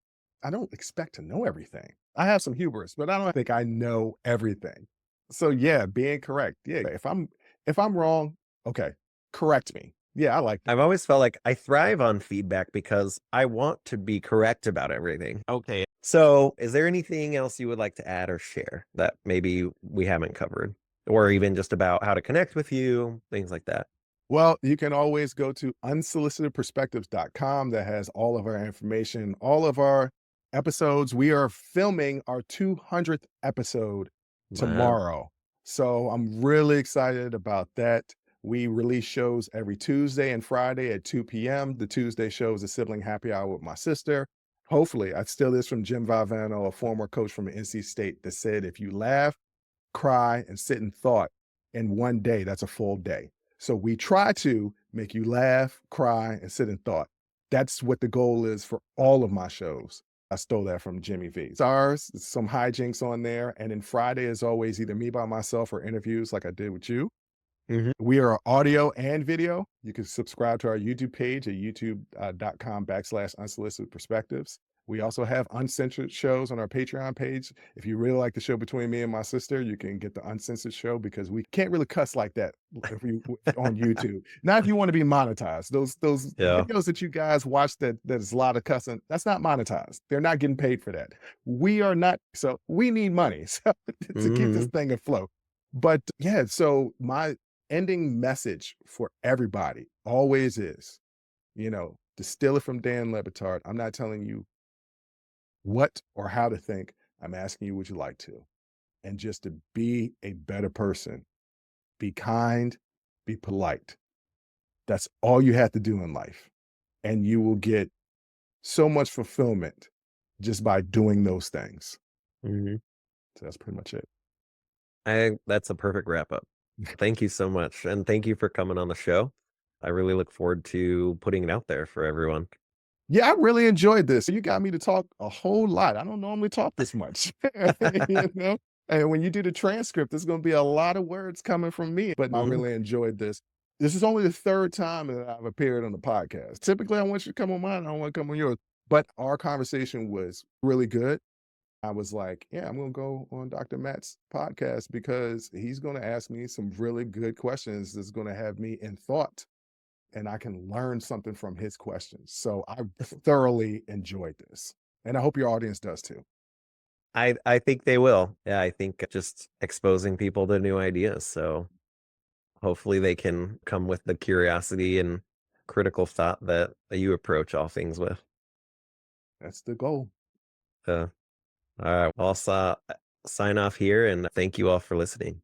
I don't expect to know everything. I have some hubris, but I don't think I know everything. So yeah, being correct. Yeah, if I'm wrong, okay, correct me. Yeah, I like that. I've always felt like I thrive on feedback because I want to be correct about everything. Okay. So, is there anything else you would like to add or share that maybe we haven't covered? Or even just about how to connect with you, things like that? Well, you can always go to unsolicitedperspectives.com that has all of our information, all of our episodes. We are filming our 200th episode Wow. tomorrow. So I'm really excited about that. We release shows every Tuesday and Friday at 2 p.m. The Tuesday show is a sibling happy hour with my sister. Hopefully, I steal this from Jim Valvano, a former coach from NC State, that said, if you laugh, cry, and sit in thought in one day, that's a full day. So we try to make you laugh, cry, and sit in thought. That's what the goal is for all of my shows. I stole that from Jimmy V. Ours, some hijinks on there. And then Friday is always either me by myself or interviews like I did with you. Hmm. We are audio and video. You can subscribe to our YouTube page at youtube.com/ unsolicited perspectives. We also have uncensored shows on our Patreon page. If you really like the show between me and my sister, you can get the uncensored show because we can't really cuss like that on YouTube. Not if you want to be monetized. Those Yeah. videos that you guys watch that is a lot of cussing, that's not monetized. They're not getting paid for that. We are not, so we need money so, to keep this Hmm. thing afloat. But yeah, so my ending message for everybody always is, to steal it from Dan Lebitard, I'm not telling you what or how to think. I'm asking you, would you like to? And just to be a better person, be kind, be polite. That's all you have to do in life. And you will get so much fulfillment just by doing those things. Mhm. So that's pretty much it. That's a perfect wrap up. Thank you so much, and thank you for coming on the show. I really look forward to putting it out there for everyone. Yeah, I really enjoyed this. You got me to talk a whole lot. I don't normally talk this much, you know? And when you do the transcript, there's going to be a lot of words coming from me, but I Mhm. really enjoyed this. This is only the third time that I've appeared on the podcast. Typically, I want you to come on mine. I don't want to come on yours. But our conversation was really good. I was like, yeah, I'm going to go on Dr. Matt's podcast because he's going to ask me some really good questions that's going to have me in thought and I can learn something from his questions. So I thoroughly enjoyed this. And I hope your audience does too. I think they will. Yeah, I think just exposing people to new ideas. So hopefully they can come with the curiosity and critical thought that you approach all things with. That's the goal. All right, well, I'll sign off here and thank you all for listening.